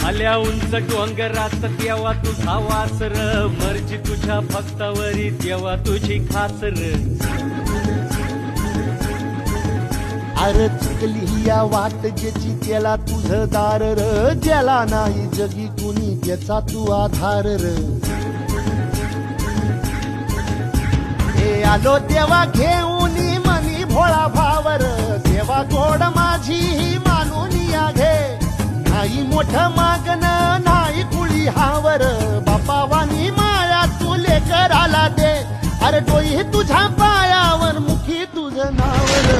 आल्या उंच डोंगरात तेव्हा तुझा वासर, मर्जी तुझ्या भक्तावरी तेव्हा तुझी खासर. अरे चुकली या वाट ज्याची त्याला तुझं दार र, ज्याला नाही जगी कुणी त्याचा तू आधार र. हे आलो तेव्हा घेऊन मनी भोळा भावर, देवा गोड माझी ही मानून या घे. नाही मोठं मागणं नाही कुळी हावर, बापावानी माया तू लेकराला दे. अरे डोई तुझ्या पायावर मुखी तुझं नावर.